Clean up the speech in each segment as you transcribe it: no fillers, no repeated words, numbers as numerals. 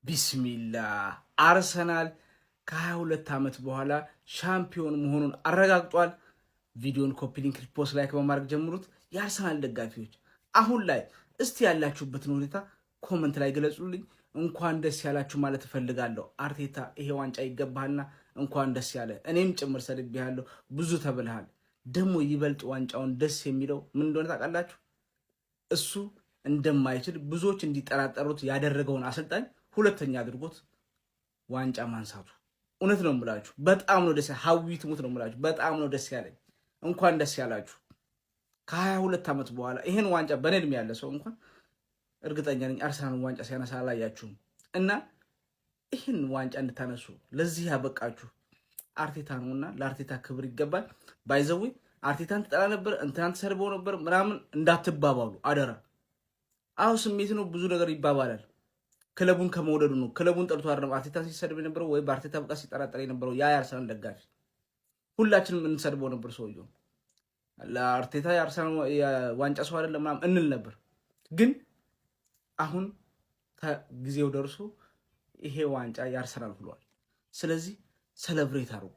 ቢስሚላህ አርሰናል ከ22 ዓመት በኋላ ሻምፒዮን መሆኑን አረጋግጧል። ቪዲዮን ኮፒ ሊንክ፣ ሪፖስት፣ ላይክ በማድረግ ጀምሩት። የአርሰናል ደጋፊዎች አሁን ላይ እስቲ ያላችሁበትን ሁኔታ ኮመንት ላይ ገለጹልኝ። እንኳን ደስ ያላችሁ ማለት እፈልጋለሁ። አርቴታ ይሄ ዋንጫ ይገባልና እንኳን ደስ ያለ። እኔም ጭምር ሰድቤያለሁ፣ ብዙ ተብልሃል። ደግሞ ይበልጥ ዋንጫውን ደስ የሚለው ምን እንደሆነ ታውቃላችሁ? እሱ እንደማይችል ብዙዎች እንዲጠራጠሩት ያደረገውን አሰልጣኝ ሁለተኛ አድርጎት ዋንጫ ማንሳቱ። እውነት ነው የምላችሁ፣ በጣም ነው ደስ ሀዊ ትሙት ነው የምላችሁ፣ በጣም ነው ደስ ያለኝ። እንኳን ደስ ያላችሁ። ከ22 ዓመት በኋላ ይሄን ዋንጫ በኔ እድሜ ያለ ሰው እንኳን እርግጠኛ ነኝ አርሰናልን ዋንጫ ሲያነሳ አላያችሁም። እና ይህን ዋንጫ እንድታነሱ ለዚህ ያበቃችሁ አርቴታ ነውና ለአርቴታ ክብር ይገባል። ባይዘዊ አርቴታን ትጠላ ነበር፣ እንትናን ተሰርበው ነበር ምናምን እንዳትባባሉ አደራ። አሁ ስሜት ነው፣ ብዙ ነገር ይባባላል። ክለቡን ከመውደዱ ነው። ክለቡን ጠልቶ አይደለም አርቴታን ሲሰድብ የነበረው ወይ በአርቴታ ብቃት ሲጠራጠር የነበረው ያ የአርሰናል ደጋፊ። ሁላችንም እንሰድበው ነበር ሰውየው። ለአርቴታ የአርሰናል ዋንጫ ሰው አይደለም ምናምን እንል ነበር። ግን አሁን ጊዜው ደርሶ ይሄ ዋንጫ የአርሰናል ብሏል። ስለዚህ ሰለብሬት አድርጉ።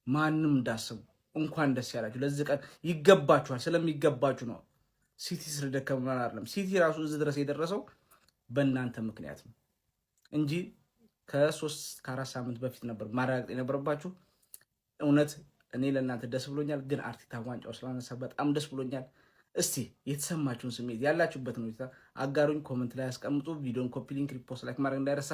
ማንም እንዳሰቡ እንኳን ደስ ያላችሁ። ለዚህ ቀን ይገባችኋል። ስለሚገባችሁ ነው። ሲቲ ስለደከመ አይደለም። ሲቲ ራሱ እዚህ ድረስ የደረሰው በእናንተ ምክንያት ነው እንጂ ከ3-4 ሳምንት በፊት ነበር ማረጋገጥ የነበረባችሁ። እውነት እኔ ለእናንተ ደስ ብሎኛል፣ ግን አርቴታ ዋንጫው ስላነሳ በጣም ደስ ብሎኛል። እስቲ የተሰማችሁን ስሜት ያላችሁበትን ሁኔታ አጋሩኝ፣ ኮመንት ላይ ያስቀምጡ። ቪዲዮን ኮፒ ሊንክ፣ ሪፖስት፣ ላይክ ማድረግ እንዳይረሳ።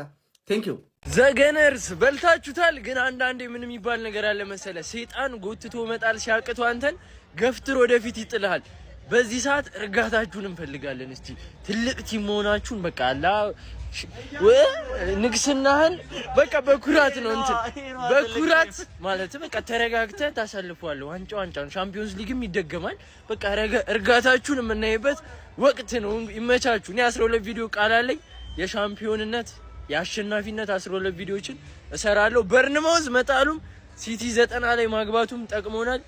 ቴንክ ዩ ዘገነርስ በልታችሁታል። ግን አንዳንዴ ምን የሚባል ነገር አለ መሰለ፣ ሰይጣን ጎትቶ መጣል ሲያቅቶ አንተን ገፍትር ወደፊት ይጥልሃል። በዚህ ሰዓት እርጋታችሁን እንፈልጋለን። እስቲ ትልቅ ቲም መሆናችሁን በቃ አላ ንግስናህን በቃ በኩራት ነው እንትን በኩራት ማለት በቃ ተረጋግተህ ታሳልፈዋለህ። ዋንጫ ነው፣ ሻምፒዮንስ ሊግም ይደገማል። በቃ እርጋታችሁን የምናይበት ወቅት ነው። ይመቻችሁ። እኔ 12 ቪዲዮ ቃል አለኝ የሻምፒዮንነት የአሸናፊነት 12 ቪዲዮችን እሰራለሁ። በርንማውዝ መጣሉም ሲቲ 90 ላይ ማግባቱም ጠቅሞናል።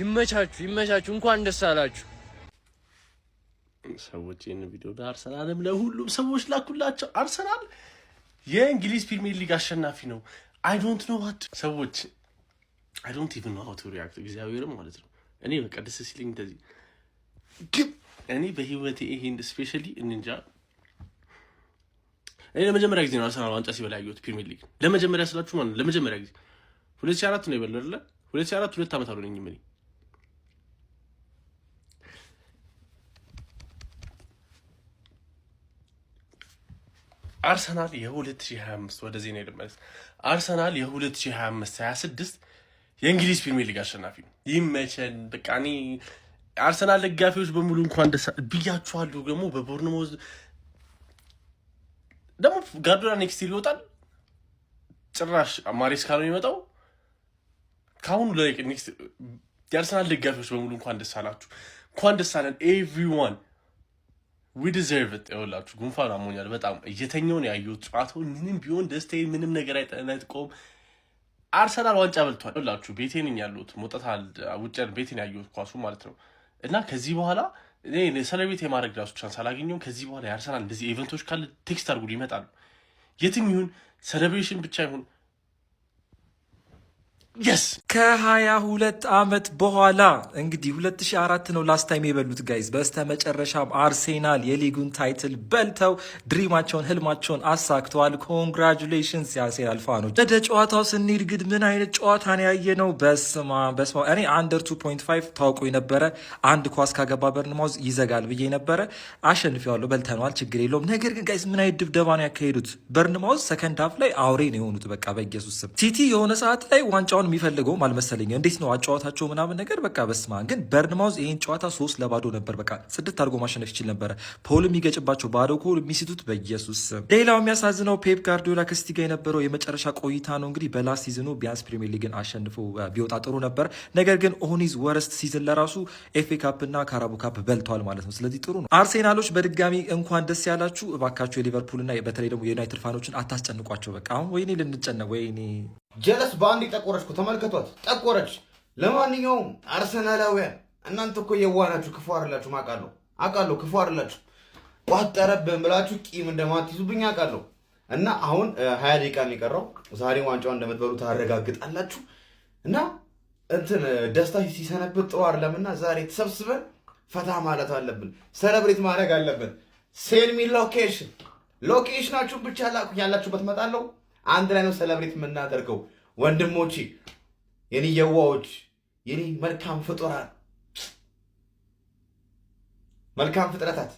ይመቻችሁ። እንኳን ደስ አላችሁ ሰዎች። ይህን ቪዲዮ ለአርሰናልም ለሁሉም ሰዎች ላኩላቸው። አርሰናል የእንግሊዝ ፕሪሚየር ሊግ አሸናፊ ነው። አይ ዶንት ኖ ዋት ሰዎች አይ ዶንት ኢቭን ኖ ሃው ቱ ሪአክት። እግዚአብሔርም ማለት ነው እኔ በቃ ደስ ሲለኝ እንደዚህ ግን እኔ በህይወቴ ይሄን ስፔሻሊ እንጃ እኔ ለመጀመሪያ ጊዜ ነው አርሰናል ዋንጫ ሲበላ ያየሁት ፕሪሚየር ሊግ። ለመጀመሪያ ስላችሁ ማለት ነው ለመጀመሪያ ጊዜ 2004 ነው የበላው አይደል? 2004 2 ዓመት አልሆነኝም እኔ። አርሰናል የ2025 ወደ ዜና ይደመስ አርሰናል የ2025-26 የእንግሊዝ ፕሪሚየር ሊግ አሸናፊ ነው። ይመቸን በቃ። እኔ አርሰናል ደጋፊዎች በሙሉ እንኳን ደስ ብያችኋለሁ። ደግሞ በቦርንሞዝ ደግሞ ጋርዶና ኔክስት ይወጣል። ጭራሽ ማሬስካ ነው የሚመጣው። ካሁን ላይ ኔክስት የአርሰናል ደጋፊዎች በሙሉ እንኳን ደስ አላችሁ፣ እንኳን ደስ አለን ኤቭሪዋን። ዊ ዲዘርቭ ኢት። ይኸውላችሁ ጉንፋን አሞኛል በጣም እየተኛው ነው ያየሁት። ጨዋታው ምንም ቢሆን ደስታዬ ምንም ነገር አይጠነጥቆም። አርሰናል ዋንጫ በልቷል። ይኸውላችሁ ቤቴን ያሉት ሞጣታል ውጭ ቤቴን ያየሁት ኳሱ ማለት ነው። እና ከዚህ በኋላ እኔ ሰለብሬት የማድረግ ራሱ ቻንስ አላገኘሁም። ከዚህ በኋላ የአርሰናል እንደዚህ ኢቨንቶች ካለ ቴክስት አድርጉ ይመጣሉ። የትም ይሁን ሴሌብሬሽን ብቻ ይሁን yes ከ22 ዓመት በኋላ እንግዲህ 2004 ነው ላስት ታይም የበሉት ጋይዝ። በስተመጨረሻም አርሴናል የሊጉን ታይትል በልተው ድሪማቸውን ህልማቸውን አሳክተዋል። ኮንግራቹሌሽንስ የአርሴናል ፋኖች። ወደ ጨዋታው ስንሄድ ግን ምን አይነት ጨዋታ ነው ያየነው? በስማ እኔ አንደር 2.5 ታውቆ የነበረ አንድ ኳስ ካገባ በርንማውዝ ይዘጋል ብዬ ነበረ። አሸንፊዋለሁ፣ በልተነዋል፣ ችግር የለውም። ነገር ግን ጋይዝ ምን አይነት ድብደባ ነው ያካሄዱት? በርንማውዝ ሰከንድ ሃፍ ላይ አውሬ ነው የሆኑት። በቃ በኢየሱስ ስም ሲቲ የሆነ ሰዓት ላይ ዋንጫውን የሚፈልገውም አልመሰለኝ። እንዴት ነው አጫዋታቸው ምናምን ነገር በቃ በስማ። ግን በርንማውዝ ይህን ጨዋታ 3-0 ነበር በቃ ጽድት አድርጎ ማሸነፍ ይችል ነበረ። ፖል የሚገጭባቸው ባዶ ኮል የሚስቱት በኢየሱስ ስም። ሌላው የሚያሳዝነው ፔፕ ጋርዲዮላ ከሲቲ ጋር የነበረው የመጨረሻ ቆይታ ነው። እንግዲህ በላስት ሲዝኑ ቢያንስ ፕሪሚየር ሊግን አሸንፎ ቢወጣ ጥሩ ነበር። ነገር ግን ኦኒዝ ወረስት ሲዝን ለራሱ ኤፍኤ ካፕ እና ካራቦ ካፕ በልተዋል ማለት ነው። ስለዚህ ጥሩ ነው። አርሴናሎች በድጋሚ እንኳን ደስ ያላችሁ። እባካችሁ የሊቨርፑል እና በተለይ ደግሞ የዩናይትድ ፋኖችን አታስጨንቋቸው። በቃ አሁን ወይኔ ልንጨነቅ ወይኔ ጀለስ በአንድ ጠቆረች እኮ ተመልከቷት፣ ጠቆረች። ለማንኛውም አርሰናላውያን እናንተ እኮ የዋናችሁ ክፉ አይደላችሁ፣ አውቃለሁ ክፉ አይደላችሁ። ቋጠረብን ብላችሁ ቂም እንደማትይዙብኝ አውቃለሁ። እና አሁን 20 ደቂቃ ነው የቀረው። ዛሬ ዋንጫውን እንደምትበሉ ታረጋግጣላችሁ። እና እንትን ደስታ ሲሰነብት ጥሩ አይደለምና ዛሬ ተሰብስበን ፈታ ማለት አለብን፣ ሰለብሬት ማድረግ አለብን። ሴንድ ሚ ሎኬሽናችሁን ብቻ ያላችሁበት እመጣለሁ። አንድ ላይ ነው ሰለብሬት የምናደርገው። ወንድሞቼ፣ የኔ የዋዎች፣ የኔ መልካም ፍጡራን፣ መልካም ፍጥረታት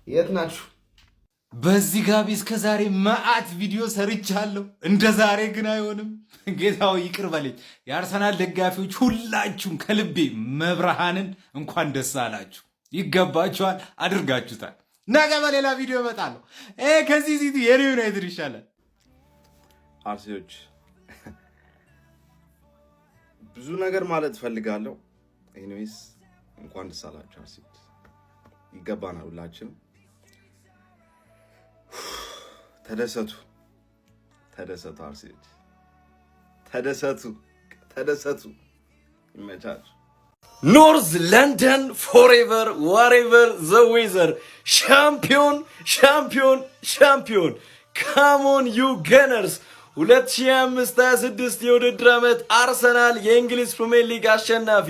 የት ናችሁ? በዚህ ጋቢ እስከ ዛሬ መዓት ቪዲዮ ሰርቻለሁ። እንደ ዛሬ ግን አይሆንም። ጌታው ይቅር በለኝ። የአርሰናል ደጋፊዎች ሁላችሁም ከልቤ መብርሃንን እንኳን ደስ አላችሁ። ይገባችኋል፣ አድርጋችሁታል። ነገ በሌላ ቪዲዮ እመጣለሁ። ከዚህ ሲቱ የኔ ዩናይትድ ይሻላል። አርሲዎች ብዙ ነገር ማለት ፈልጋለሁ። ኤኒዌይስ እንኳን ደስ አላችሁ አርሲዎች። ይገባናል ሁላችንም። ተደሰቱ አርሲዎች፣ ተደሰቱ። ይመቻችሁ። ኖርዝ ለንደን ፎሬቨር ዋሬቨር ዘ ዌዘር ሻምፒዮን ካሞን ዩ ገነርስ 2025/26 የውድድር ዓመት አርሰናል የእንግሊዝ ፕሪሚየር ሊግ አሸናፊ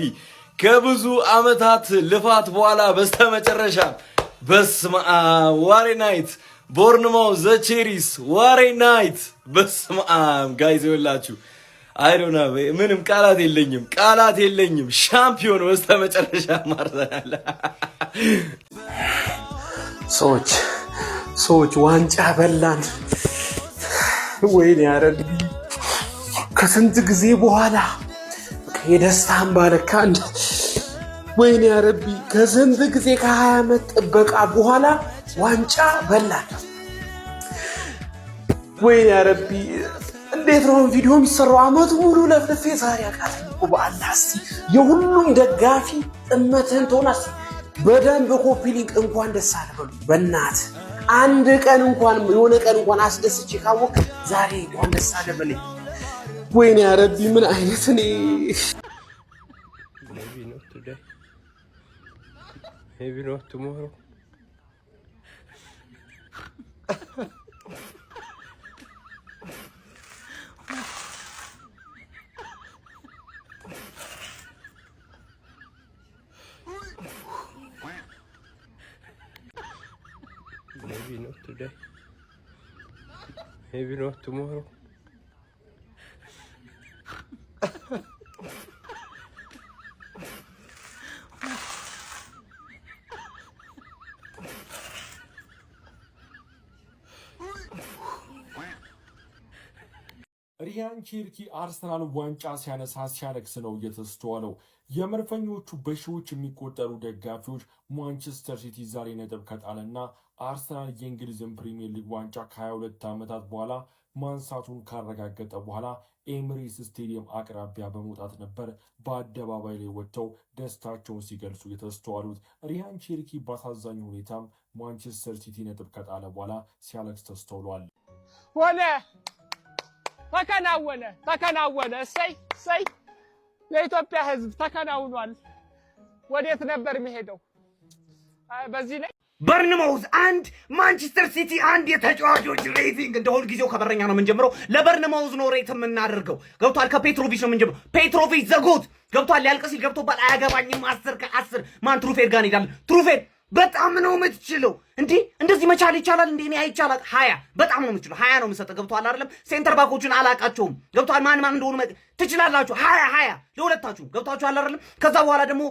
ከብዙ ዓመታት ልፋት በኋላ በስተመጨረሻ በስመ አብ ዋሬ ናይት ቦርንማውዝ ዘ ቼሪስ ዋሬ ናይት በስመ አብ ጋይዝ ይኸውላችሁ አይዶና ምንም ቃላት የለኝም። ሻምፒዮን በስተመጨረሻ አርሰናል። ሰዎች ዋንጫ በላን። ወይኔ ያረቢ ከስንት ጊዜ በኋላ የደስታን ባለካ እንደ ወይኔ ያረቢ ከስንት ጊዜ ከ20 ዓመት ጥበቃ በኋላ ዋንጫ በላን። ወይኔ ያረቢ እንዴት ነው ቪዲዮ የሚሰራው? አመቱ ሙሉ ለፍልፌ ዛሬ አቃተኝ እኮ በአላህ። እስኪ የሁሉም ደጋፊ ጥመትህን ትሆናስ በደንብ ኮፒ ሊንክ እንኳን ደስ አለ በሉ በእናት አንድ ቀን እንኳን የሆነ ቀን እንኳን አስደስቼ ካወቅ ዛሬ እንኳን ደስ አለ በለኝ። ወይኔ ያረቢ ምን አይነት እኔ maybe not tomorrow. Maybe not today. Maybe not tomorrow. ሪያን ቼርኪ አርሰናል ዋንጫ ሲያነሳ ሲያነክስ ነው እየተስተዋለው። የመድፈኞቹ በሺዎች የሚቆጠሩ ደጋፊዎች ማንቸስተር ሲቲ ዛሬ ነጥብ ከጣለና አርሰናል የእንግሊዝን ፕሪሚየር ሊግ ዋንጫ ከ22 ዓመታት በኋላ ማንሳቱን ካረጋገጠ በኋላ ኤምሬትስ ስቴዲየም አቅራቢያ በመውጣት ነበር በአደባባይ ላይ ወጥተው ደስታቸውን ሲገልጹ የተስተዋሉት። ሪያን ቼርኪ በአሳዛኝ ሁኔታም ማንቸስተር ሲቲ ነጥብ ከጣለ በኋላ ሲያለቅስ ተስተውሏል። ተከናወነ። እሰይ የኢትዮጵያ ሕዝብ ተከናውኗል። ወዴት ነበር የሚሄደው? በዚህ ላይ በርንማውዝ 1 ማንቸስተር ሲቲ 1 የተጫዋቾች ሬቲንግ እንደ ሁል ጊዜው ከበረኛ ነው የምንጀምረው። ለበርንማውዝ ነው ሬት የምናደርገው። ገብቷል። ከፔትሮቪች ነው የምንጀምረው። ፔትሮቪች ዘጎት ገብቷል። ሊያልቅ ሲል ገብቶባል። አያገባኝም 10 ከ10 ማን ትሩፌር ጋር እንሄዳለን። ትሩፌር በጣም ነው የምትችለው። እንዴ እንደዚህ መቻል ይቻላል እንዴ? እኔ አይቻላት 20 በጣም ነው የምትችለው። 20 ነው የምሰጠው። ገብቷል አይደለም? ሴንተር ባኮቹን አላቃቸውም። ገብቷል። ማን እንደሆኑ ትችላላችሁ። 20 ለሁለታችሁ ገብቷችኋል አይደለም? ከዛ በኋላ ደግሞ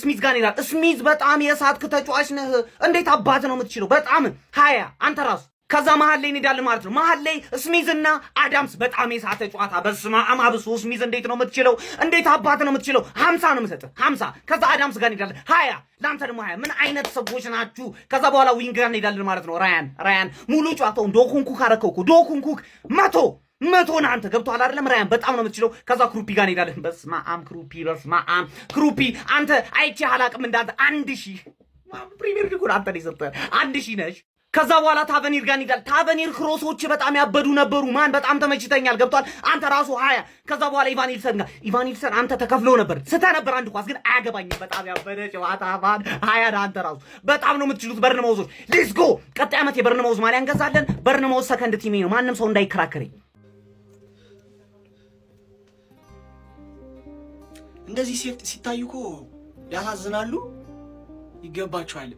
ስሚዝ ጋር ይላል። ስሚዝ በጣም የሳትክ ተጫዋች ነህ። እንዴት አባት ነው የምትችለው? በጣም 20 አንተ ራሱ። ከዛ መሀል ላይ እንሄዳለን ማለት ነው። መሀል ላይ ስሚዝ እና አዳምስ በጣም የሳተ ጨዋታ። በስመ አብ አብሶ ስሚዝ እንዴት ነው የምትችለው? እንዴት አባት ነው የምትችለው? 50 ነው የምሰጥህ 50። ከዛ አዳምስ ጋር እንሄዳለን 20 ለአንተ ደግሞ 20። ምን አይነት ሰዎች ናችሁ? ከዛ በኋላ ዊንግ ጋር እንሄዳለን ማለት ነው። ራያን ሙሉ ጨዋታውን ዶኩንኩክ አረከው እኮ ዶኩንኩክ 100 አንተ ገብቶሃል አይደለም? ራያን በጣም ነው የምትችለው። ከዛ ክሩፒ ጋር እንሄዳለን። በስመ አብ ክሩፒ አንተ አይቼ አላቅም እንዳንተ 1000 ፕሪሚየር ሊጉን አንተ ነው የሰጠህ 1000 ነሽ። ከዛ በኋላ ታቨኒር ጋር ይላል። ታቨኒር ክሮሶች በጣም ያበዱ ነበሩ። ማን በጣም ተመችተኛል። ገብቷል። አንተ ራሱ 20 ከዛ በኋላ ኢቫን ኢልሰን አንተ ተከፍሎ ነበር ስተ ነበር አንድ ኳስ ግን አያገባኝም። በጣም ያበደ ጨዋታ ማን 20 አንተ ራሱ በጣም ነው የምትችሉት በርንማውዞች። ሌትስ ጎ ቀጣይ ዓመት የበርንማውዝ ማሊያ እንገዛለን። በርንማውዝ ሰከንድ ቲሜ ነው። ማንም ሰው እንዳይከራከረኝ። እንደዚህ ሲታዩ እኮ ያሳዝናሉ፣ ይገባቸዋል።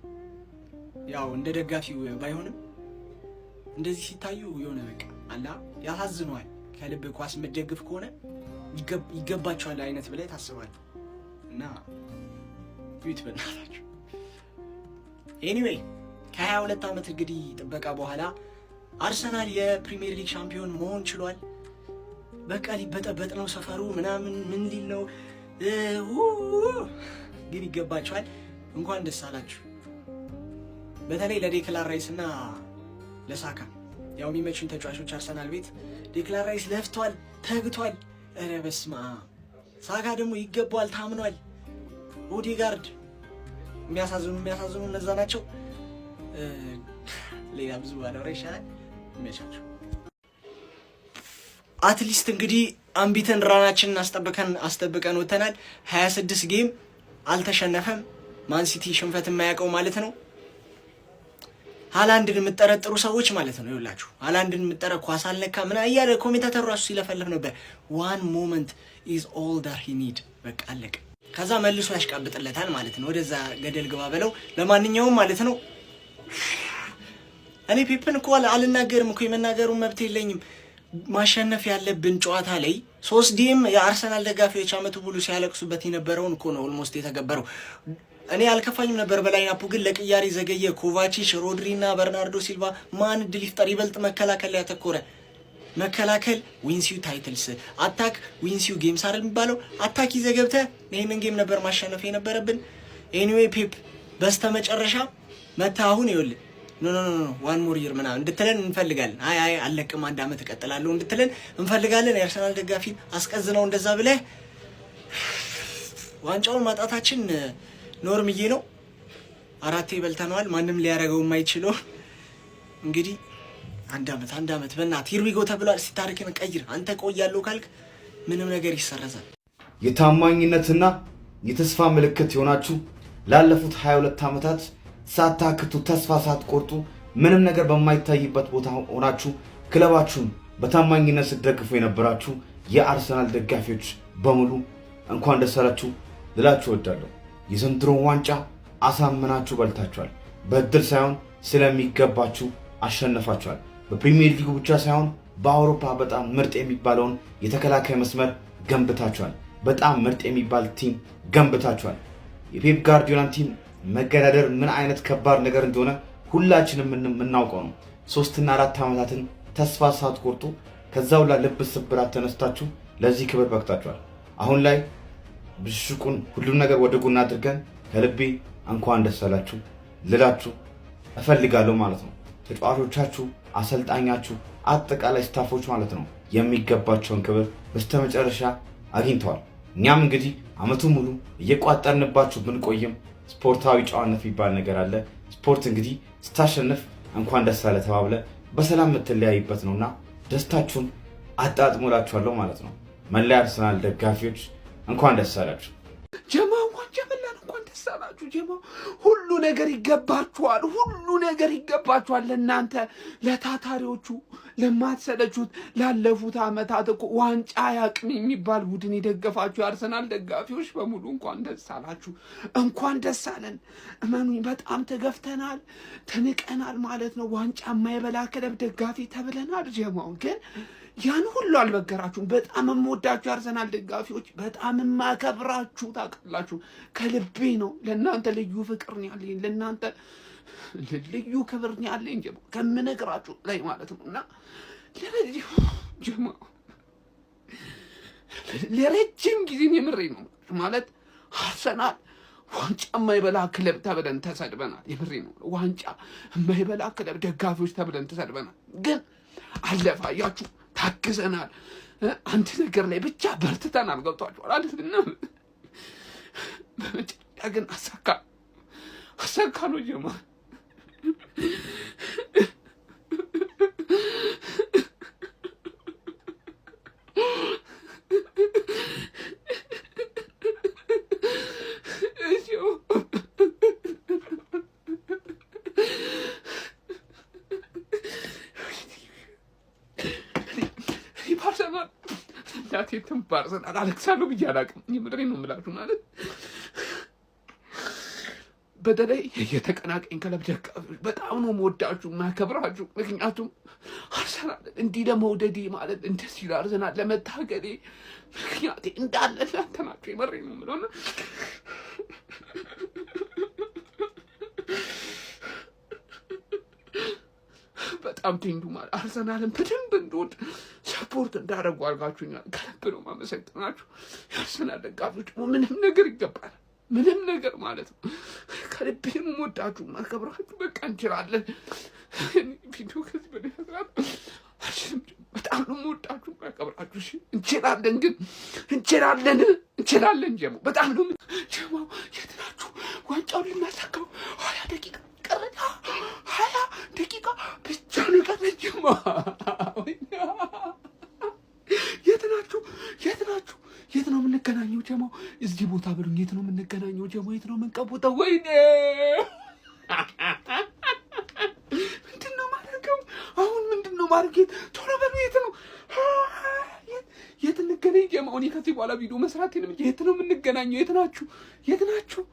ያው እንደ ደጋፊው ባይሆንም እንደዚህ ሲታዩ የሆነ በቃ አላ ያሳዝነዋል። ከልብ ኳስ መደግፍ ከሆነ ይገባቸዋል አይነት ብለህ ታስባለህ እና ዩት በእናታችሁ። ኤኒዌይ ከ22 ዓመት እንግዲህ ጥበቃ በኋላ አርሰናል የፕሪሚየር ሊግ ሻምፒዮን መሆን ችሏል። በቃ ሊበጠበጥ ነው ሰፈሩ ምናምን ምን ሊል ነው ግን ይገባቸዋል። እንኳን ደስ አላችሁ። በተለይ ለዴክላን ራይስ እና ለሳካ ያው የሚመቹኝ ተጫዋቾች አርሰናል ቤት ዴክላን ራይስ ለፍቷል፣ ተግቷል። ኧረ በስመ አብ። ሳካ ደግሞ ይገባዋል፣ ታምኗል። ኦዴጋርድ የሚያሳዝኑ እነዛ ናቸው። ሌላ ብዙ ባለወራ ይሻላል። ይመቻቸው። አትሊስት እንግዲህ አምቢተን ራናችንን አስጠብቀን ወተናል። 26 ጌም አልተሸነፈም። ማንሲቲ ሽንፈት የማያውቀው ማለት ነው። ሃላንድን የምጠረጥሩ ሰዎች ማለት ነው ይኸውላችሁ፣ ሃላንድን የምጠረ ኳስ አልነካ ምን እያለ ኮሜንታተሩ ራሱ ሲለፈልፍ ነበር። ዋን ሞመንት ኢዝ ኦል ዳት ሂ ኒድ። በቃ አለቀ። ከዛ መልሶ ያሽቃብጥለታል ማለት ነው። ወደዛ ገደል ግባ በለው። ለማንኛውም ማለት ነው እኔ ፔፕን እኮ አልናገርም እኮ የመናገሩን መብት የለኝም። ማሸነፍ ያለብን ጨዋታ ላይ 3 ዲም የአርሰናል ደጋፊዎች አመቱ ሙሉ ሲያለቅሱበት የነበረውን እኮ ነው ኦልሞስት የተገበረው። እኔ አልከፋኝም ነበር በላይናፑ ግን ለቅያሪ ዘገየ። ኮቫቺች፣ ሮድሪና በርናርዶ ሲልቫ ማን ድል ይፍጠር? ይበልጥ መከላከል ላይ ያተኮረ። መከላከል ዊንሲው ታይትልስ፣ አታክ ዊንሲው ጌምስ አይደል የሚባለው? አታክ ይዘህ ገብተህ ይሄንን ጌም ነበር ማሸነፍ የነበረብን። ኤኒዌይ ፔፕ በስተመጨረሻ መታ አሁን ይኸውልህ ኖ ዋን ሞር ይር ምናምን እንድትለን እንፈልጋለን። አይ አለቅም 1 ዓመት እቀጥላለሁ እንድትለን እንፈልጋለን። የአርሰናል ደጋፊ አስቀዝነው እንደዛ ብለህ ዋንጫውን ማጣታችን ኖርምዬ ነው። 4 በልተነዋል። ማንም ሊያረገው የማይችለው እንግዲህ 1 ዓመት በእናትህ ሂርዊጎ ተብሏል። ሲታሪክን ቀይር። አንተ ቆያለሁ ካልክ ምንም ነገር ይሰረዛል። የታማኝነትና የተስፋ ምልክት የሆናችሁ ላለፉት 22 ዓመታት ሳታክቱ ተስፋ ሳትቆርጡ ምንም ነገር በማይታይበት ቦታ ሆናችሁ ክለባችሁን በታማኝነት ስትደግፉ የነበራችሁ የአርሰናል ደጋፊዎች በሙሉ እንኳን ደስ አላችሁ ልላችሁ እወዳለሁ። የዘንድሮን ዋንጫ አሳምናችሁ በልታችኋል። በእድል ሳይሆን ስለሚገባችሁ አሸነፋችኋል። በፕሪሚየር ሊጉ ብቻ ሳይሆን በአውሮፓ በጣም ምርጥ የሚባለውን የተከላካይ መስመር ገንብታችኋል። በጣም ምርጥ የሚባል ቲም ገንብታችኋል። የፔፕ ጋርዲዮላን ቲም መገዳደር ምን አይነት ከባድ ነገር እንደሆነ ሁላችንም የምናውቀው ነው። 3 እና 4 ዓመታትን ተስፋ ሳትቆርጡ ከዛው ላይ ልብ ስብራት ተነስታችሁ ለዚህ ክብር በቅታችኋል። አሁን ላይ ብሽቁን ሁሉም ነገር ወደ ጎን አድርገን ከልቤ እንኳን ደስ አላችሁ ልላችሁ እፈልጋለሁ ማለት ነው። ተጫዋቾቻችሁ፣ አሰልጣኛችሁ፣ አጠቃላይ ስታፎች ማለት ነው የሚገባቸውን ክብር በስተመጨረሻ አግኝተዋል። እኛም እንግዲህ አመቱን ሙሉ እየቋጠርንባችሁ ብንቆይም ስፖርታዊ ጨዋነት የሚባል ነገር አለ። ስፖርት እንግዲህ ስታሸንፍ እንኳን ደስ አለ ተባብለ በሰላም የምትለያይበት ነውና ደስታችሁን አጣጥሞላችኋለሁ ማለት ነው። መለያ አርሰናል ደጋፊዎች እንኳን ደስ አላችሁ። ጀማ ዋንጫ በላን፣ እንኳን ደስ አላችሁ ጀማ። ሁሉ ነገር ይገባችኋል፣ ሁሉ ነገር ይገባችኋል። ለእናንተ ለታታሪዎቹ፣ ለማትሰለቹት ላለፉት ዓመታት እኮ ዋንጫ ያቅም የሚባል ቡድን የደገፋችሁ የአርሰናል ደጋፊዎች በሙሉ እንኳን ደስ አላችሁ፣ እንኳን ደስ አለን። እመኑኝ በጣም ተገፍተናል፣ ተንቀናል ማለት ነው። ዋንጫ የማይበላ ክለብ ደጋፊ ተብለናል። ጀማው ግን ያን ሁሉ አልበገራችሁም። በጣም የምወዳችሁ የአርሰናል ደጋፊዎች፣ በጣም የማከብራችሁ ታውቃላችሁ። ከልቤ ነው። ለእናንተ ልዩ ፍቅር ነው ያለኝ፣ ለእናንተ ልዩ ክብር ነው ያለኝ ጀማው ከምነግራችሁ ላይ ማለት ነው። እና ለረጅም ጊዜ የምሬ ነው ማለት አርሰናል ዋንጫ የማይበላ ክለብ ተብለን ተሰድበናል። የምሬ ነው። ዋንጫ የማይበላ ክለብ ደጋፊዎች ተብለን ተሰድበናል። ግን አለፈ። አያችሁ፣ ታግዘናል። አንድ ነገር ላይ ብቻ በርትተናል። ገብቷችኋል አይደል? በመጨረሻ ግን አሳካ ነው ጀማ ምክንያት የትም በአርሰናል አለቅሳለሁ ብዬ አላውቅም። የምድሬን ነው የምላችሁ። ማለት በተለይ የተቀናቃኝ ክለብ ደጋፊዎች በጣም ነው የምወዳችሁ የማከብራችሁ። ምክንያቱም አርሰናል እንዲህ ለመውደዴ ማለት እንደዚህ ለአርሰናል ለመታገሌ ምክንያቴ እንዳለ እናንተ ናችሁ። የምሬን ነው የምለው። በጣም ቴንዱ ማለት አርሰናልን በደንብ እንደወድ ሰፖርት እንዳደረጉ አድርጋችሁኛል። ከልብ ነው ማመሰግናችሁ። የአርሰናል ደጋፊዎች ምንም ነገር ይገባል፣ ምንም ነገር ማለት ነው። ከልቤ ነው የምወዳችሁ ማከብራችሁ። በቃ እንችላለን። ቪዲዮ ከዚህ በላይ መስራት አልችልም። በጣም ነው የምወዳችሁ ማከብራችሁ። እሺ እንችላለን፣ ግን እንችላለን። ጀሞ በጣም ነው ጀሞ። የት ናችሁ? ዋንጫውን ልናሳካው 20 ደቂቃ ቀረና 20 ደቂቃ ብቻ ነው ቀረኝ። ጀሞ የት ናችሁ? የት ነው የምንገናኘው? ጀሞ እዚህ ቦታ ብሉኝ። የት ነው የምንገናኘው? ጀሞ የት ነው የምንቀቡጠው? ወይኔ ምንድን ነው ማድረገው አሁን? ምንድን ነው ማድረጌት? ቶሎ በሉ። የት ነው የት እንገናኝ? ጀሞ እኔ ከዚህ በኋላ ቪዲዮ መስራት የለም። የት ነው የምንገናኘው? የት ናችሁ?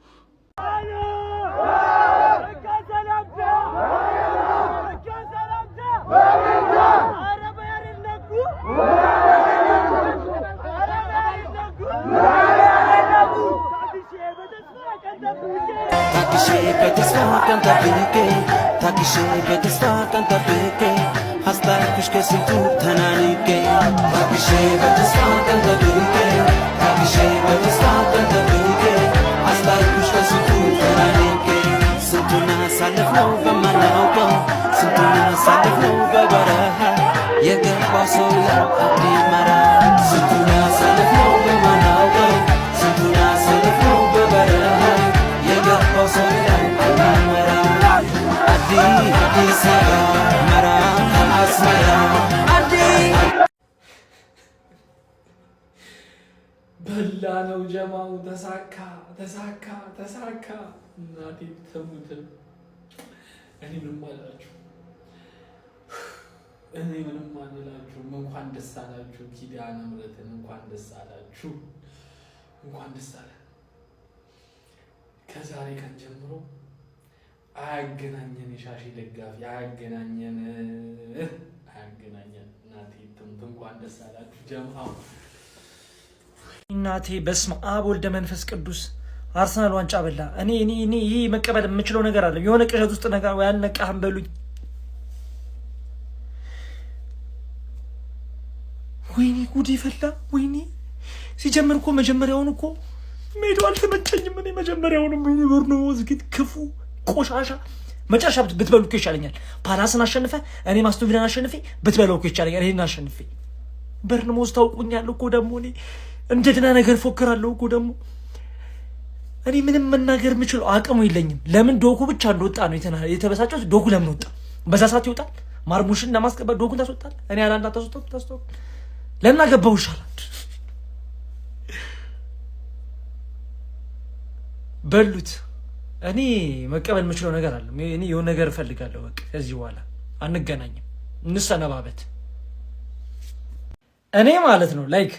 በላ ነው ጀማው። ተሳካ። እናቴ ተሙት። እኔ ምንም አላችሁ። እንኳን ደስ አላችሁ። ኪዳነ ምሕረትን እንኳን ደስ አላችሁ። እንኳን ደስ አለ። ከዛሬ ቀን ጀምሮ አያገናኘን፣ የሻሼ ደጋፊ አያገናኘን። እናቴ ተሙት። እንኳን ደስ አላችሁ ጀማው። እናቴ በስመ አብ ወልደ መንፈስ ቅዱስ። አርሰናል ዋንጫ በላ። እኔ ይሄ መቀበል የምችለው ነገር አለ። የሆነ ቅዠት ውስጥ ነገር ያልነቃህም በሉኝ። ወይኔ ጉድ ይፈላ። ወይኔ ሲጀምር እኮ መጀመሪያውን እኮ ሜዳው አልተመቸኝም። እኔ መጀመሪያውንም ወይኔ ቦርኖዝ ግን ክፉ ቆሻሻ። መጨረሻ ብትበሉ እኮ ይሻለኛል። ፓላስን አሸንፈ እኔ አስቶን ቪላን አሸንፌ ብትበለው እኮ ይሻለኛል። ይሄን አሸንፌ በርንሞዝ ታውቁኛል እኮ ደግሞ እኔ እንደገና ነገር ፎክራለሁ እኮ ደግሞ። እኔ ምንም መናገር የምችለው አቅሙ የለኝም። ለምን ዶኩ ብቻ እንደወጣ ነው የተበሳጨሁት። ዶኩ ለምን ወጣ? በዛ ሰዓት ይወጣል። ማርሙሽን ለማስገባት ዶኩን ታስወጣል። እኔ አላንዳ ታስወጣው ለምን አገባው ይሻላል። በሉት። እኔ መቀበል የምችለው ነገር አለ። እኔ የሆነ ነገር እፈልጋለሁ። በቃ ከዚህ በኋላ አንገናኝም፣ እንሰነባበት። እኔ ማለት ነው ላይክ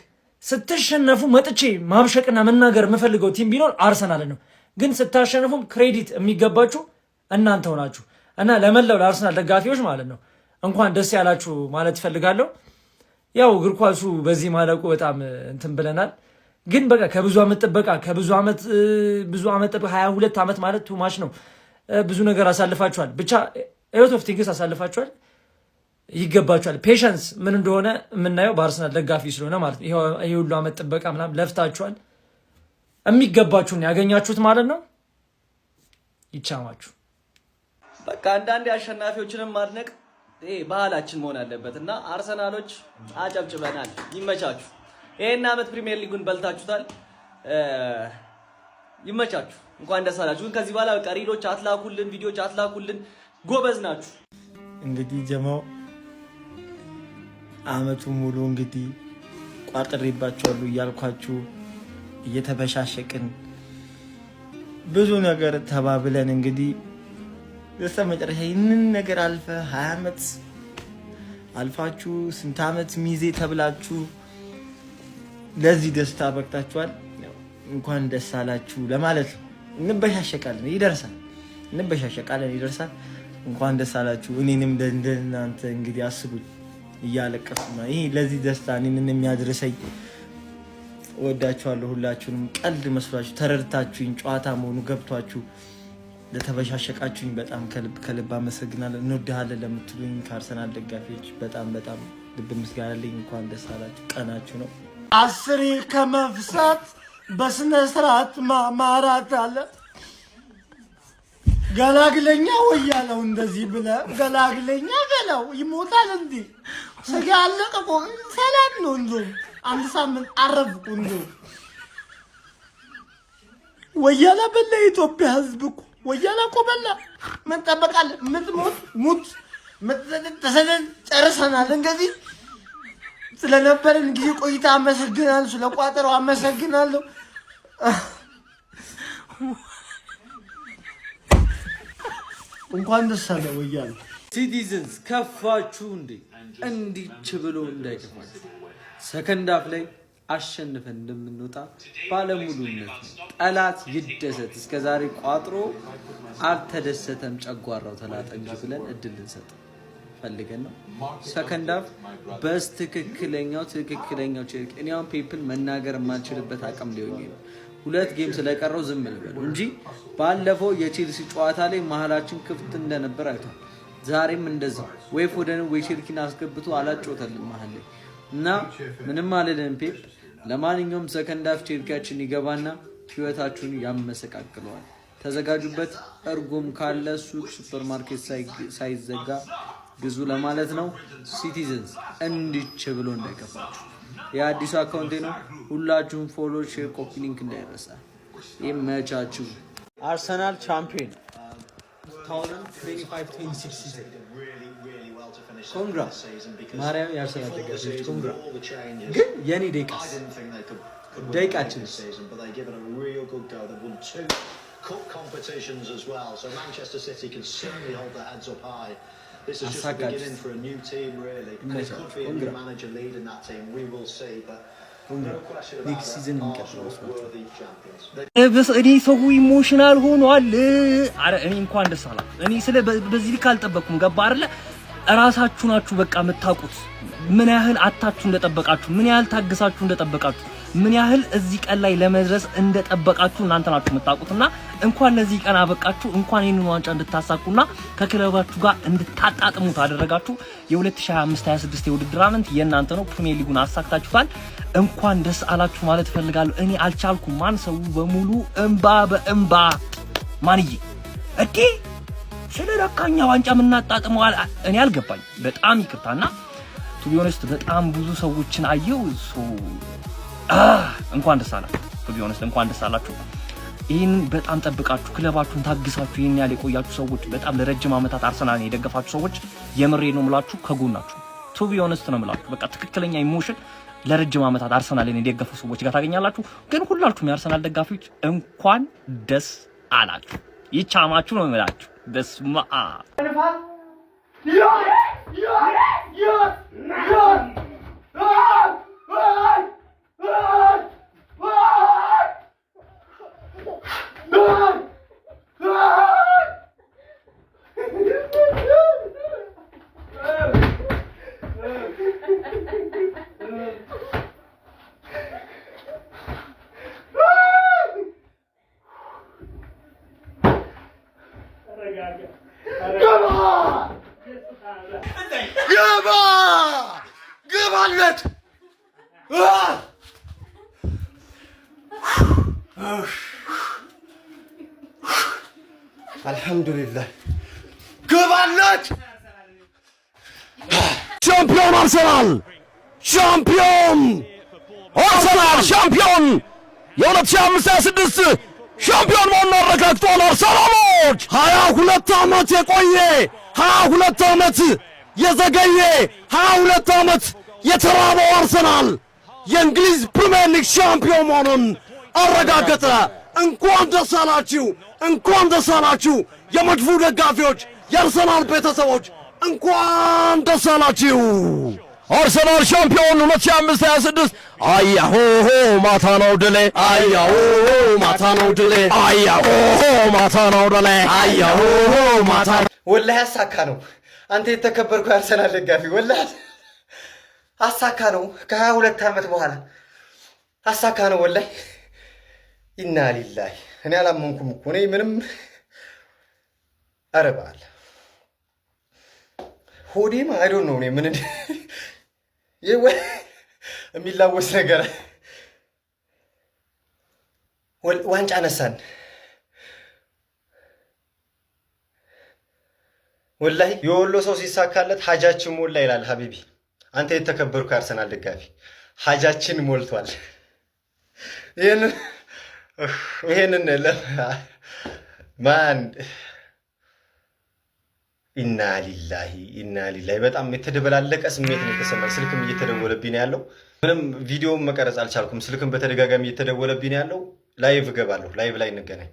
ስትሸነፉ መጥቼ ማብሸቅና መናገር የምፈልገው ቲም ቢኖር አርሰናል ነው። ግን ስታሸነፉም ክሬዲት የሚገባችሁ እናንተ ሆናችሁ እና ለመላው ለአርሰናል ደጋፊዎች ማለት ነው እንኳን ደስ ያላችሁ ማለት እፈልጋለሁ። ያው እግር ኳሱ በዚህ ማለቁ በጣም እንትን ብለናል። ግን በቃ ከብዙ ዓመት ጥበቃ 22 ዓመት ማለት ቱማች ነው። ብዙ ነገር አሳልፋችኋል። ብቻ ኤሎት ኦፍ ቲንግስ አሳልፋችኋል። ይገባችኋል። ፔሸንስ ምን እንደሆነ የምናየው በአርሰናል ደጋፊ ስለሆነ ማለት ነው። ይሄ ሁሉ ዓመት ጥበቃ ምናምን ለፍታችኋል። የሚገባችሁን ያገኛችሁት ማለት ነው። ይቻማችሁ። በቃ አንዳንዴ አሸናፊዎችንም ማድነቅ ባህላችን መሆን አለበት እና አርሰናሎች አጨብጭበናል። ይመቻችሁ። ይሄን ዓመት ፕሪሚየር ሊጉን በልታችሁታል። ይመቻችሁ። እንኳን ደስ አላችሁ። ግን ከዚህ በኋላ በቃ ሪሎች አትላኩልን፣ ቪዲዮዎች አትላኩልን። ጎበዝ ናችሁ። እንግዲህ ጀማው አመቱ ሙሉ እንግዲህ ቋጥሬባችኋለሁ እያልኳችሁ እየተበሻሸቅን ብዙ ነገር ተባብለን እንግዲህ በስተመጨረሻ ይህንን ነገር አልፈ 20 ዓመት አልፋችሁ ስንት ዓመት ሚዜ ተብላችሁ ለዚህ ደስታ በቅታችኋል። እንኳን ደስ አላችሁ ለማለት ነው። እንበሻሸቃለን፣ ይደርሳል። ይደርሳል። እንኳን ደስ አላችሁ። እኔንም እንደናንተ እንግዲህ አስቡኝ እያለቀስኩ ነው። ይሄ ለዚህ ደስታ እኔን የሚያድርሰኝ ወዳችኋለሁ። ሁላችሁንም ቀልድ መስሏችሁ ተረድታችሁኝ ጨዋታ መሆኑ ገብቷችሁ ለተበሻሸቃችሁኝ በጣም ከልብ አመሰግናለሁ። እንወድሃለን ለምትሉኝ ከአርሰናል ደጋፊዎች በጣም ልብ ምስጋና አለኝ። እንኳን ደስ አላችሁ፣ ቀናችሁ ነው። 10 ከመፍሳት በስነ ስርዓት ማማራት አለ። ገላግለኛ ወያለው እንደዚህ ብለ ገላግለኛ ገላው ይሞታል እንዴ? ስጋ አለቀ እኮ ሰላም ነው እንዴ? አንድ ሳምንት አረፍኩ እንዴ? ወያላ በላ ኢትዮጵያ ህዝብ እኮ ወያላ እኮ በላ። ምን ጠበቃለህ? ሙት ተሰደን ጨርሰናል። እንግዲህ ስለነበረን ጊዜ ቆይታ አመሰግናለሁ። ስለቋጠረው አመሰግናለሁ። እንኳን ደስ አለ ወያላ። ሲቲዝንስ ከፋችሁ እንዴ? እንዲች ብሎ እንዳይከፋችሁ ሰከንድ ሃፍ ላይ አሸንፈን እንደምንወጣ ባለሙሉነት ነው። ጠላት ይደሰት። እስከዛሬ ቋጥሮ አልተደሰተም፣ ጨጓራው ተላጠ እንጂ ብለን እድል ልንሰጥ ፈልገን ነው። ሰከንድ ሃፍ በትክክለኛው ቼክ እኔውን ፔፕል መናገር የማንችልበት አቅም ሊሆን ነው። 2 ጌም ስለቀረው ዝም ልበሉ እንጂ ባለፈው የቼልሲ ጨዋታ ላይ መሀላችን ክፍት እንደነበር አይቷል። ዛሬም እንደዛው ወይ ፎደን ወይ ቼልሲን አስገብቶ አላጮተልም መሀል ላይ እና ምንም አልልም ፔፕ። ለማንኛውም ሰከንድ ሃፍ ቼልሲያችን ይገባና ህይወታችሁን ያመሰቃቅለዋል። ተዘጋጁበት። እርጎም ካለ ሱቅ ሱፐርማርኬት ሳይዘጋ ግዙ ለማለት ነው። ሲቲዝንስ እንዲች ብሎ እንዳይከፋችሁ። የአዲሱ አካውንቴ ነው። ሁላችሁም ፎሎ፣ ሼር፣ ኮፒ ሊንክ እንዳይረሳ። ይመቻችሁ። አርሰናል ቻምፒዮን 2025-26 ሲዝን ኮንግራ ማርያም የአርሰናል ደጋፊዎች ኮንግራ። ግን የኔ ደቂቃችን እኔ ሰው ኢሞሽናል ሆኗል። አረ እኔ እንኳን ደስ አላችሁ። እኔ በዚህ ልክ አልጠበቅኩም። ገባ አይደለ? እራሳችሁ ናችሁ በቃ የምታውቁት ምን ያህል አታችሁ እንደጠበቃችሁ፣ ምን ያህል ታግሳችሁ እንደጠበቃችሁ፣ ምን ያህል እዚህ ቀን ላይ ለመድረስ እንደጠበቃችሁ እናንተ ናችሁ የምታውቁትና እንኳን ለዚህ ቀን አበቃችሁ። እንኳን ይሄንን ዋንጫ እንድታሳኩና ከክለባችሁ ጋር እንድታጣጥሙት አደረጋችሁ። የ2025-26 የውድድር ዓመት የእናንተ ነው። ፕሪሚየር ሊጉን አሳክታችኋል። እንኳን ደስ አላችሁ ማለት ፈልጋለሁ። እኔ አልቻልኩም። ማን ሰው በሙሉ እንባ በእንባ ማንዬ እዴ ስለለካኛ ዋንጫ ምናጣጥመው እኔ አልገባኝ። በጣም ይቅርታና ቱ ቢ ኦነስት በጣም ብዙ ሰዎችን አየው። እንኳን ደስ አላችሁ። ቱ ቢ ኦነስት እንኳን ደስ አላችሁ። ይሄን በጣም ጠብቃችሁ ክለባችሁን ታግሳችሁ ይሄን ያለ የቆያችሁ ሰዎች፣ በጣም ለረጅም ዓመታት አርሰናልን የደገፋችሁ ሰዎች የምሬ ነው የምላችሁ፣ ከጎናችሁ ቱ ቢ ኦነስት ነው የምላችሁ። በቃ ትክክለኛ ኢሞሽን ለረጅም ዓመታት አርሰናልን የደገፉ ሰዎች ጋር ታገኛላችሁ። ግን ሁላችሁም የአርሰናል ደጋፊዎች እንኳን ደስ አላችሁ። ይቻማችሁ ነው የምላችሁ። በስመ አብ ግባለት አልሐምዱሊላህ ግባለት። ሻምፒዮን አርሰናል ሻምፒዮን የ2025-26 ሻምፒዮን መሆኑን አረጋግጧል። አርሰናሎች 22 ዓመት የቆየ 22 ዓመት የዘገየ 22 ዓመት የተራበው አርሰናል የእንግሊዝ ፕሪሚየር ሊግ ሻምፒዮን መሆኑን አረጋገጠ። እንኳን ደስ አላችሁ፣ እንኳን ደስ አላችሁ። የመድፉ ደጋፊዎች፣ የአርሰናል ቤተሰቦች እንኳን ደስ አላችሁ። አርሰናል ሻምፒዮን 2025-26 አያሆ ማታ ነው ድሌ አያሆ ማታ ነው ድሌ አያሆ ማታ ነው ድሌ አያሆ ማታ ወላሂ አሳካ ነው። አንተ የተከበርኩ አርሰናል ደጋፊ ወላሂ አሳካ ነው። ከ22 ዓመት በኋላ አሳካ ነው ወላሂ። ኢና ሊላሂ እኔ አላመንኩም እኮ እኔ ምንም አረባል ሆዴም አይ ዶንት ኖ እኔ ምን የሚላወስ ነገር ዋንጫ ነሳን ወላሂ። የወሎ ሰው ሲሳካለት ሀጃችን ሞላ ይላል ሀቢቢ። አንተ የተከበርኩ አርሰናል ደጋፊ ሀጃችን ሞልቷል። ይሄንን ማን ኢና ሊላሂ በጣም የተደበላለቀ ስሜት ነው የተሰማኝ። ስልክም እየተደወለብኝ ነው ያለው። ምንም ቪዲዮም መቀረጽ አልቻልኩም። ስልክም በተደጋጋሚ እየተደወለብኝ ነው ያለው። ላይቭ እገባለሁ። ላይቭ ላይ እንገናኝ።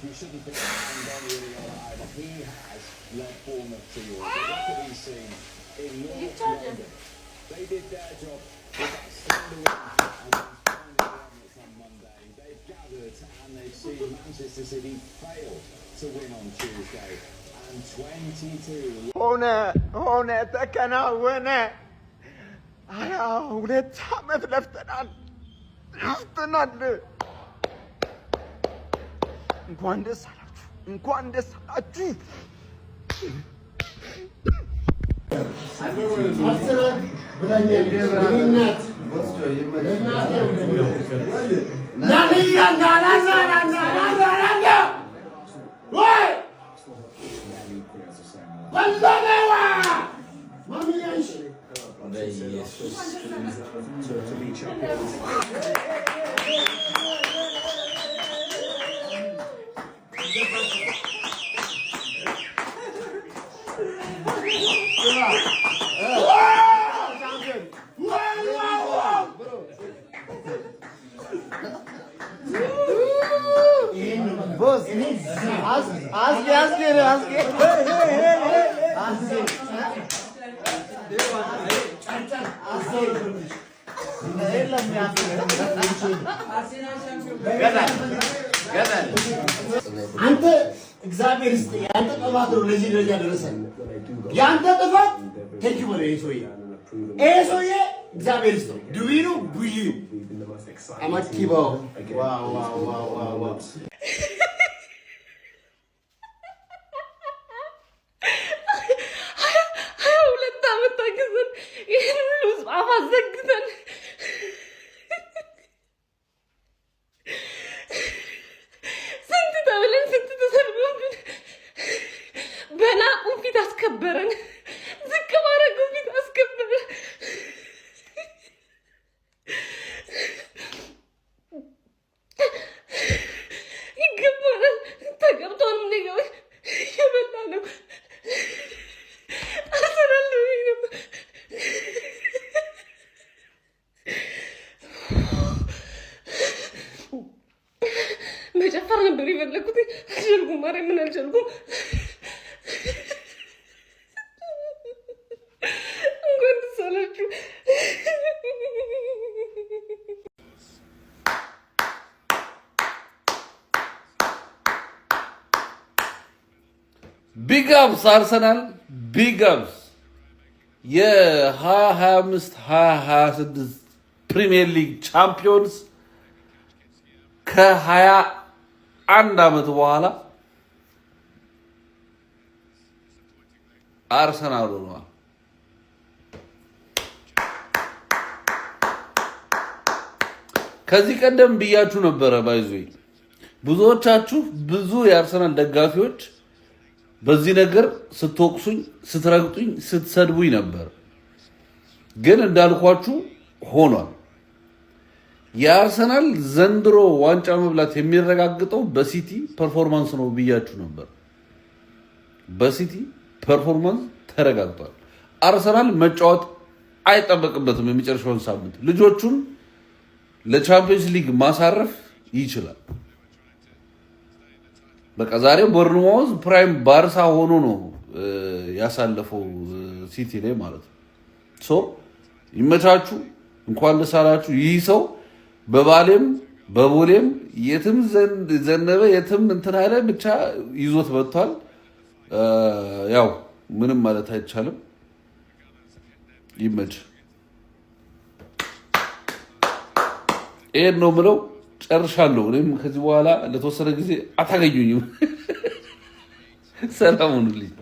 You shouldn't think that either. He has led Bournemouth to Europe. Look what he's seen in North London. They did their job with that standard win against on Monday. They've gathered and they've seen Manchester City fail to win on Tuesday. And 22. ሆነ ተከናወነ። 22 ዓመት ለፍተናል። እንኳን ደስ አላችሁ፣ እንኳን ደስ አላችሁ። አንተ እግዚአብሔር ይስጥ። ያንተ ጥፋት ነው ለዚህ ደረጃ ደረሰን። ያንተ ጥፋት ተኪ ወደ ሰውዬ እግዚአብሔር ይስጥ። ዱዊኑ ቡዩ አማቲቦ ዋው 22 ዓመት ታግዘን ይህን ውስጥ አፋዘግተን ስንት ተብለን ስንት ተሰድበን በናቁን ፊት አስከበረን፣ ዝቅ ባረጉን ፊት አስከበረን። ይገባናል። ተገብቶንም ነገ የበላ ነው መጨፈር ነበር የፈለኩት። አልቻልኩም። ማርያም ምን አልቻልኩም። እንኳን ደስ አላችሁ። ቢግ አፕስ አርሰናል፣ ቢግ አፕስ የ2025-2026 ፕሪሚየር ሊግ ቻምፒዮንስ ከ21 ዓመት በኋላ አርሰናል ሆኗል። ከዚህ ቀደም ብያችሁ ነበረ። ባይዙ ብዙዎቻችሁ ብዙ የአርሰናል ደጋፊዎች በዚህ ነገር ስትወቅሱኝ፣ ስትረግጡኝ፣ ስትሰድቡኝ ነበር። ግን እንዳልኳችሁ ሆኗል። የአርሰናል ዘንድሮ ዋንጫ መብላት የሚረጋግጠው በሲቲ ፐርፎርማንስ ነው ብያችሁ ነበር። በሲቲ ፐርፎርማንስ ተረጋግጧል። አርሰናል መጫወት አይጠበቅበትም። የመጨረሻውን ሳምንት ልጆቹን ለቻምፒየንስ ሊግ ማሳረፍ ይችላል። በቃ ዛሬ ቦርንማውዝ ፕራይም ባርሳ ሆኖ ነው ያሳለፈው ሲቲ ላይ ማለት ነው። ሶ ይመቻችሁ፣ እንኳን ደስ አላችሁ። ይህ ሰው በባሌም በቦሌም የትም ዘነበ የትም እንትን አለ ብቻ ይዞት መጥቷል። ያው ምንም ማለት አይቻልም። ይመች። ይሄን ነው ምለው። ጨርሻለሁ። እኔም ከዚህ በኋላ ለተወሰነ ጊዜ አታገኙኝም። ሰላም ሁኑልኝ።